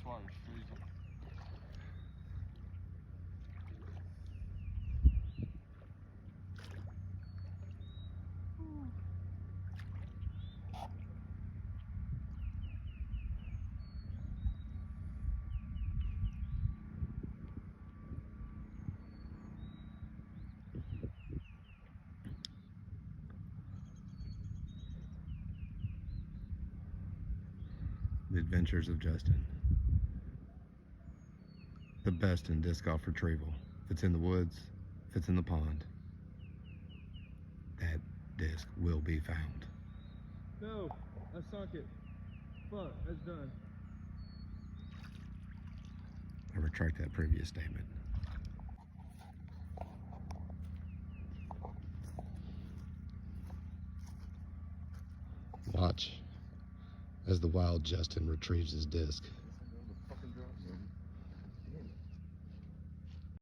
water's freezing. The adventures of Justin. The best in disc golf retrieval. If it's in the woods, if it's in the pond, that disc will be found. No, I sunk it. Fuck, that's done. I retract that previous statement. Watch as the wild Justin retrieves his disc.